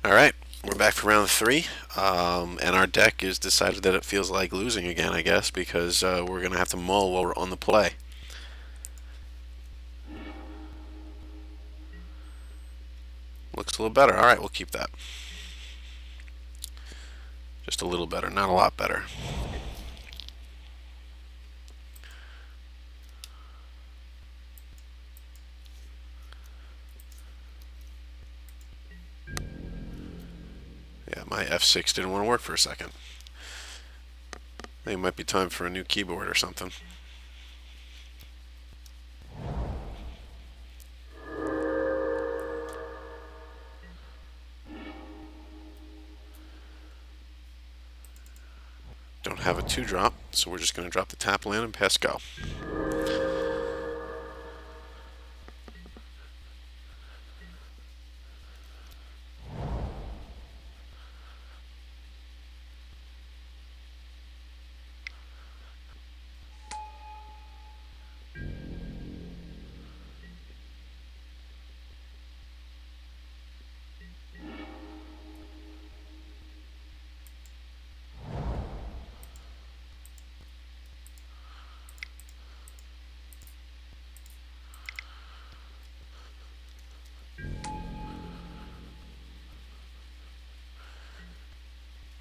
Alright, we're back for round three. And our deck is decided that it feels like losing again, I guess, because we're going to have to mull while we're on the play. Looks a little better. Alright, we'll keep that. Just a little better, not a lot better. Yeah, my F6 didn't want to work for a second. I think it might be time for a new keyboard or something. Don't have a 2-drop, so we're just going to drop the tap land and pass go.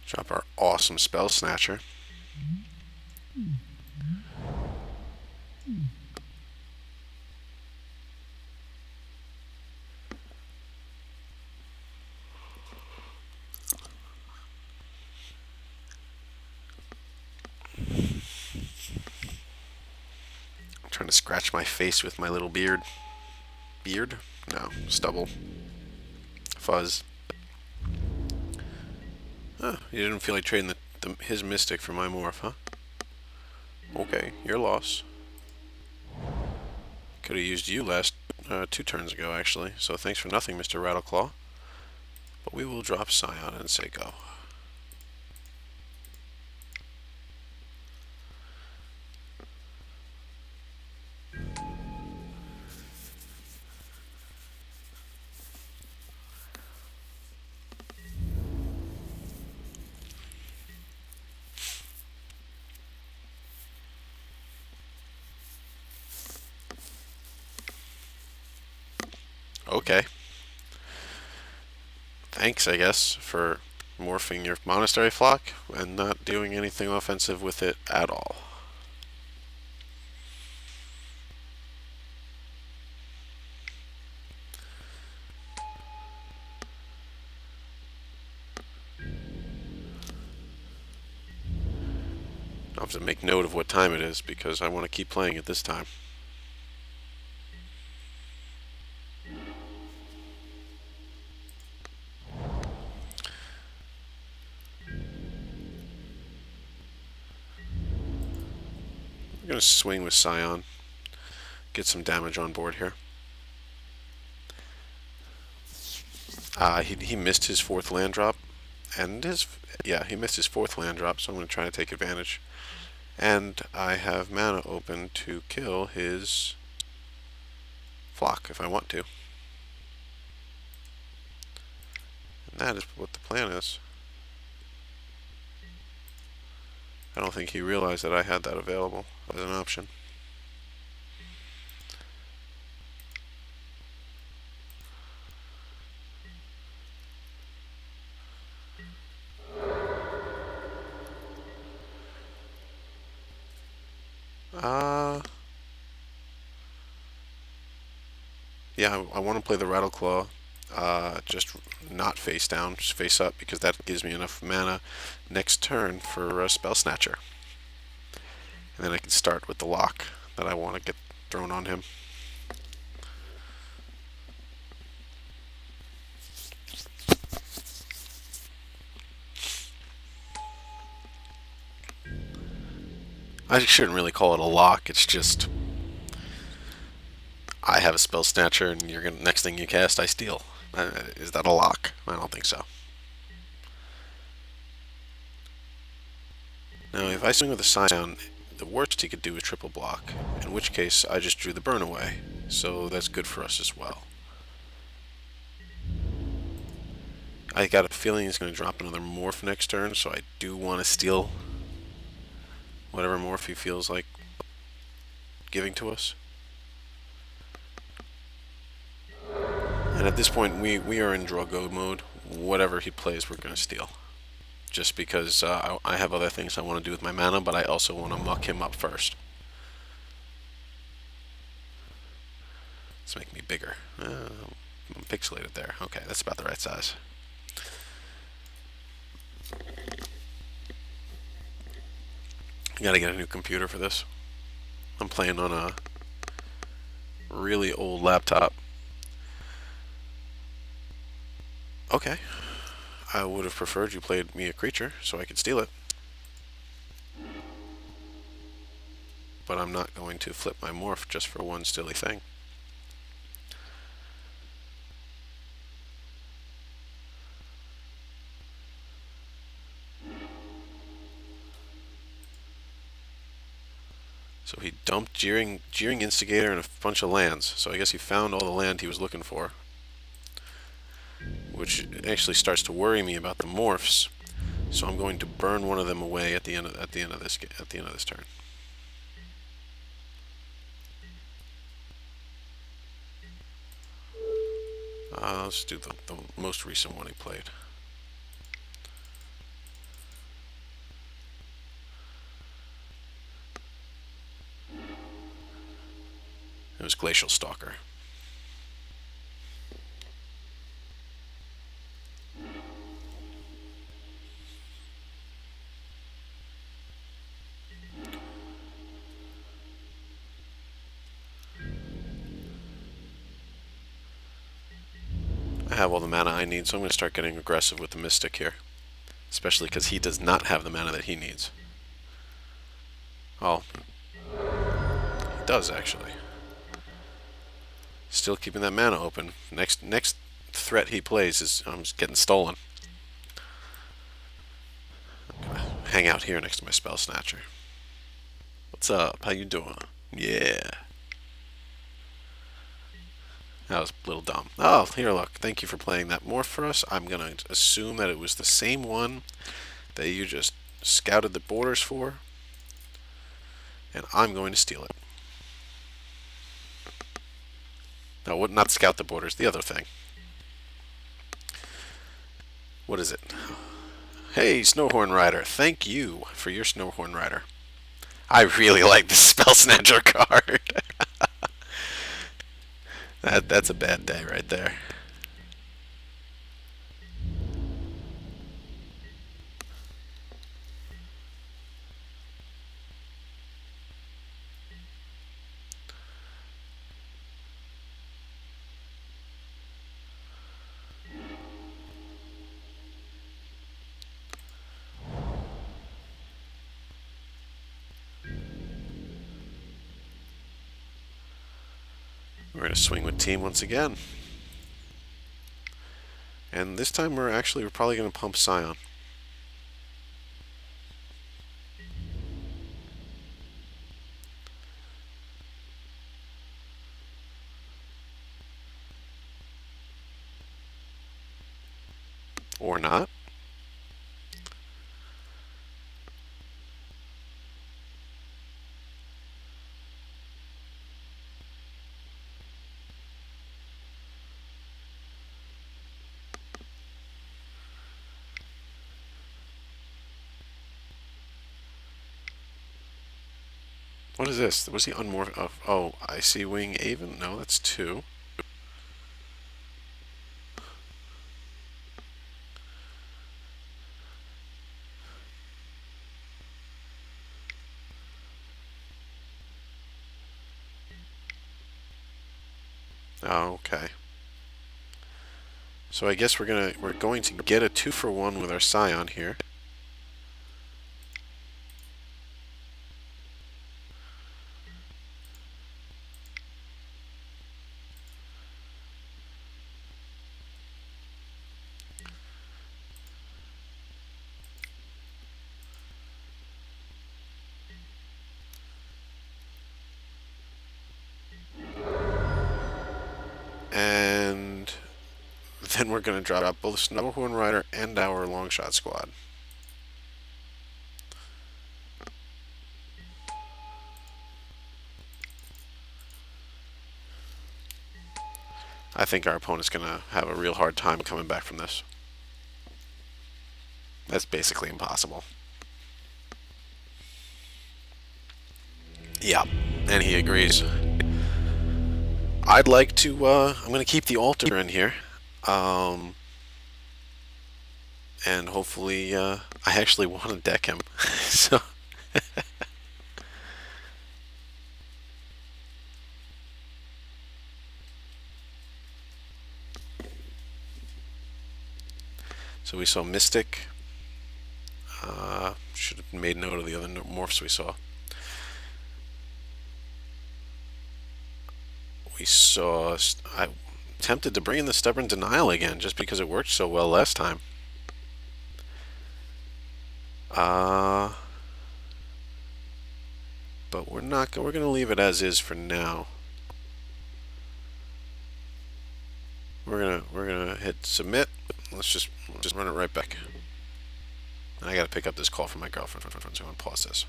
Drop our awesome Spell Snatcher. I'm trying to scratch my face with my little beard. Beard? No, stubble. Fuzz. Huh, you didn't feel like trading his Mystic for my Morph, huh? Okay, your loss. Could have used you last 2 turns ago, actually, so thanks for nothing, Mr. Rattleclaw. But we will drop Scion and say go. Okay. Thanks, I guess, for morphing your Monastery Flock and not doing anything offensive with it at all. I'll have to make note of what time it is because I want to keep playing it this time. I'm going to swing with Scion. Get some damage on board here. He missed his 4th land drop. And he missed his 4th land drop, so I'm going to try to take advantage. And I have mana open to kill his flock if I want to. And that is what the plan is. I don't think he realized that I had that available as an option. Yeah, I want to play the Rattleclaw, just not face down, just face up, because that gives me enough mana next turn for a Spell Snatcher. And then I can start with the lock that I want to get thrown on him. I shouldn't really call it a lock, it's just I have a Spell Snatcher and next thing you cast I steal. Is that a lock? I don't think so. Now if I swing with a Scion, the worst he could do is triple block, in which case I just drew the burn away, so that's good for us as well. I got a feeling he's going to drop another morph next turn, so I do want to steal whatever morph he feels like giving to us. And at this point, we are in draw go mode. Whatever he plays, we're going to steal. Just because I have other things I want to do with my mana, but I also want to muck him up first. Let's make me bigger. I'm pixelated there. Okay, that's about the right size. Gotta get a new computer for this. I'm playing on a really old laptop. Okay. I would have preferred you played me a creature so I could steal it. But I'm not going to flip my morph just for one silly thing. So he dumped Jeering Instigator and a bunch of lands. So I guess he found all the land he was looking for. Which actually starts to worry me about the morphs. So I'm going to burn one of them away at the end of this turn. Let's do the most recent one he played. It was Glacial Stalker. I have all the mana I need, so I'm going to start getting aggressive with the Mystic here. Especially because he does not have the mana that he needs. Oh, he does actually. Still keeping that mana open. Next threat he plays is I'm just getting stolen. I'm gonna hang out here next to my Spell Snatcher. What's up? How you doing? Yeah. That was a little dumb. Oh, here, look. Thank you for playing that morph for us. I'm going to assume that it was the same one that you just scouted the borders for. And I'm going to steal it. No, not scout the borders, the other thing. What is it? Hey, Snowhorn Rider. Thank you for your Snowhorn Rider. I really like this Spell Snatcher card. That's a bad day right there. We're going to swing with team once again. And this time we're probably going to pump Scion. Or not. What is this? Was he unmorph? Oh, Icy Wing Aven? No, that's 2. Oh, okay. So I guess we're going to get a 2-for-1 with our Scion here. And then we're going to drop both Snowhorn Rider and our Longshot Squad. I think our opponent's going to have a real hard time coming back from this. That's basically impossible. Yeah, and he agrees. I'd like to, I'm going to keep the altar in here. And hopefully, I actually want to deck him. So. So we saw Mystic. Should have made note of the other morphs we saw. I'm tempted to bring in the Stubborn Denial again, just because it worked so well last time. But we're not. We're going to leave it as is for now. We're gonna hit submit. Let's just run it right back. I got to pick up this call from my girlfriend, so I'm gonna pause this.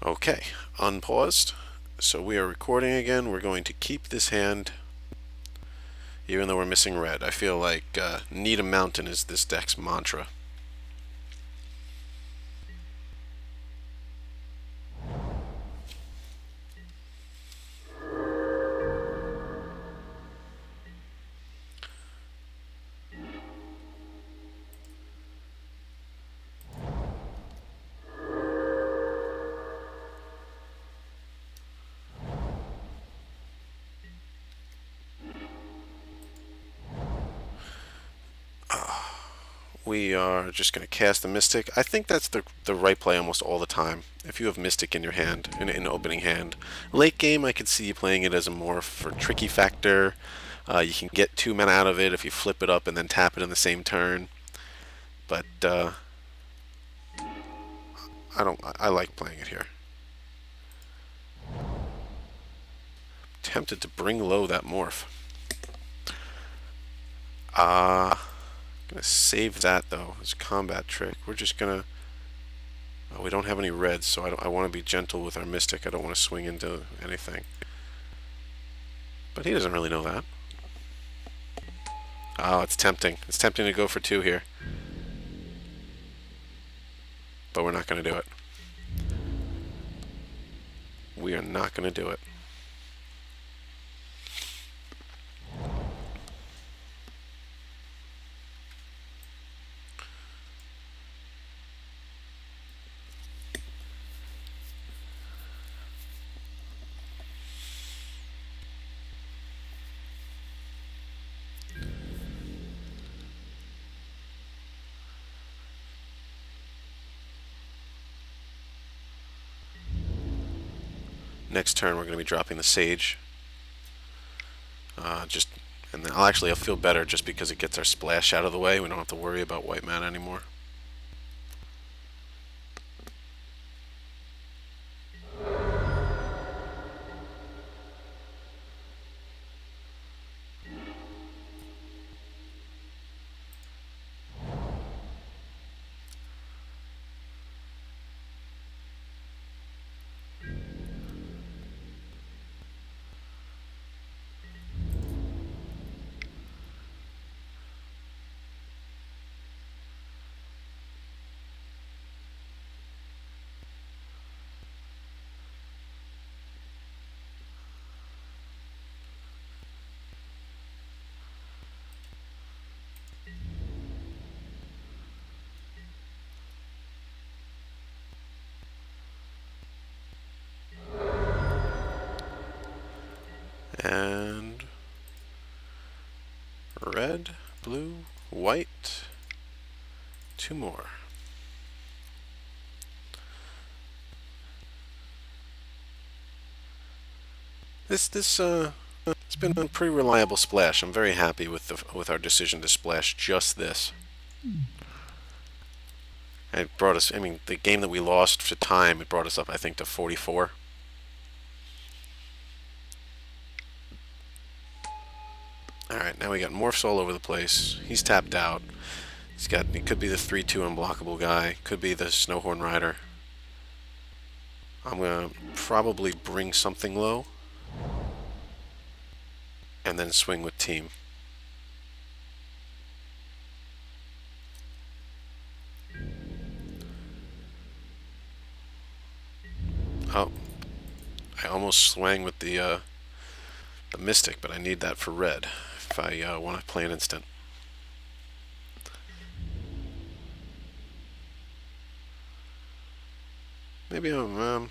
Okay, unpaused. So we are recording again. We're going to keep this hand, even though we're missing red. I feel like need a mountain is this deck's mantra. We are just going to cast the Mystic. I think that's the right play almost all the time. If you have Mystic in your hand, in opening hand. Late game, I could see you playing it as a morph for tricky factor. You can get 2 mana out of it if you flip it up and then tap it in the same turn. But I like playing it here. Tempted to bring low that morph. Gonna save that though as a combat trick. We're just gonna. We don't have any reds, so I want to be gentle with our Mystic. I don't want to swing into anything. But he doesn't really know that. Oh, it's tempting. It's tempting to go for 2 here. But we're not going to do it. We are not going to do it. Next turn, we're going to be dropping the Sage. And then I'll feel better just because it gets our splash out of the way. We don't have to worry about white mana anymore. And red, blue, white, 2 more. It's been a pretty reliable splash. I'm very happy with our decision to splash just this. And it brought us. I mean, the game that we lost to time, it brought us up, I think, to 44. Alright, now we got Morphs all over the place. He's tapped out. He could be the 3-2 unblockable guy. Could be the Snowhorn Rider. I'm gonna probably bring something low. And then swing with team. Oh, I almost swang with the Mystic, but I need that for red if I want to play an instant. Maybe yeah.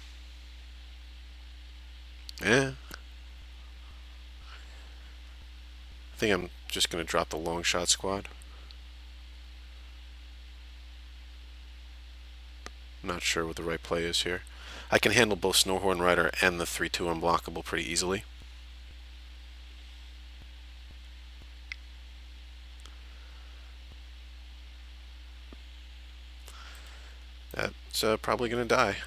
I think I'm just going to drop the long shot squad. Not sure what the right play is here. I can handle both Snowhorn Rider and the 3-2 unblockable pretty easily. That's probably going to die.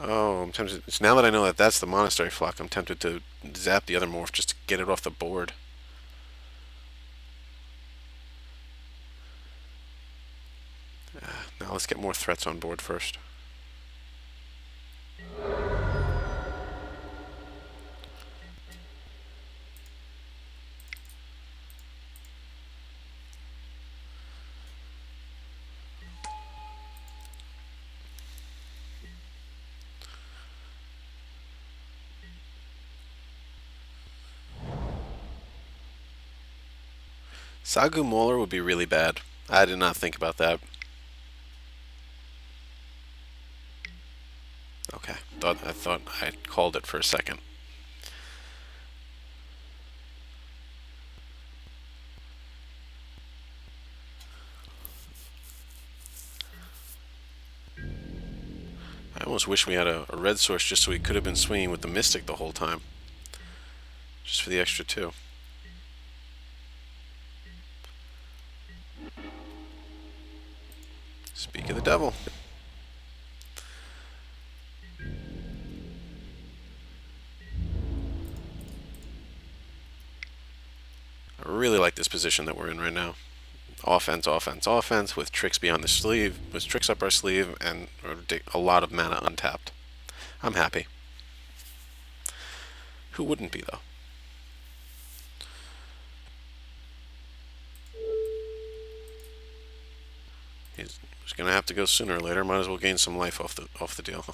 Oh, I'm tempted. It's now that I know that that's the Monastery Flock, I'm tempted to zap the other morph just to get it off the board. Now let's get more threats on board first. Sagu Mauler would be really bad. I did not think about that. Okay, I thought I called it for a second. I almost wish we had a red source just so we could have been swinging with the Mystic the whole time. Just for the extra 2. Speak of the devil. I really like this position that we're in right now. Offense, offense, offense, with tricks beyond the sleeve, with tricks up our sleeve, and a lot of mana untapped. I'm happy. Who wouldn't be, though? He's gonna have to go sooner or later. Might as well gain some life off the deal.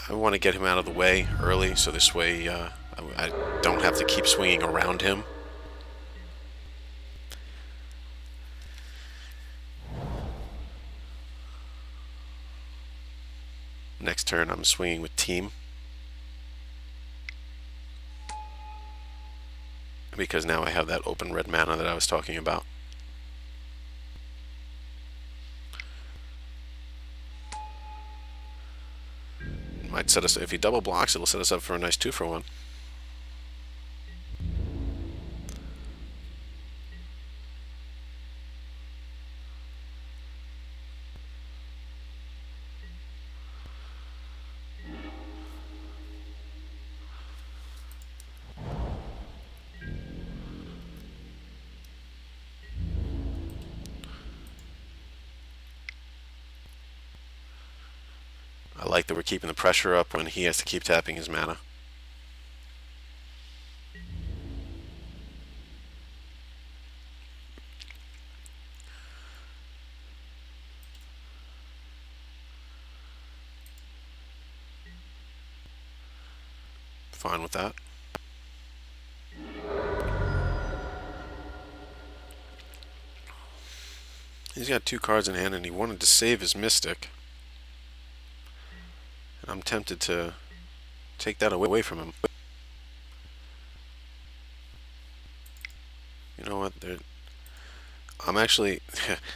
I want to get him out of the way early, so this way I don't have to keep swinging around him. Next turn, I'm swinging with team. Because now I have that open red mana that I was talking about. Might set us, if he double blocks, it'll set us up for a nice 2-for-1. I like that we're keeping the pressure up when he has to keep tapping his mana. Fine with that. He's got 2 cards in hand and he wanted to save his Mystic. And I'm tempted to take that away from him. You know what? I'm actually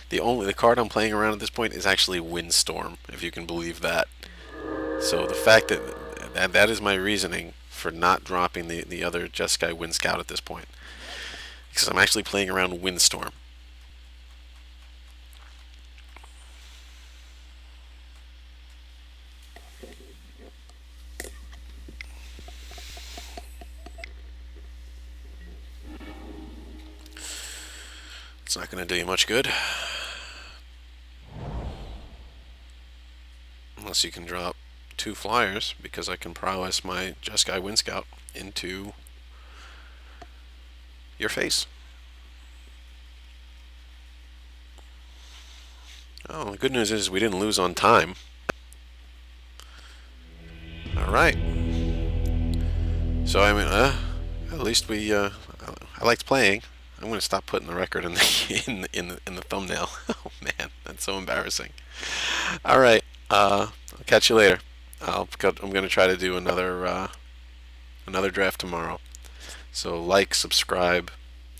the card I'm playing around at this point is actually Windstorm, if you can believe that. So the fact that that is my reasoning for not dropping the other Jeskai Wind Scout at this point. Because I'm actually playing around Windstorm. It's not going to do you much good. Unless you can drop 2 flyers, because I can prowess my Jeskai Wind Scout into your face. Oh, the good news is we didn't lose on time. Alright. So, I mean, at least I liked playing. I'm going to stop putting the record in the thumbnail. Oh, man, that's so embarrassing. Alright, I'll catch you later. I'm going to try to do another draft tomorrow. So like, subscribe,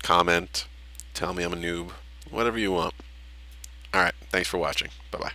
comment, tell me I'm a noob, whatever you want. Alright, thanks for watching. Bye-bye.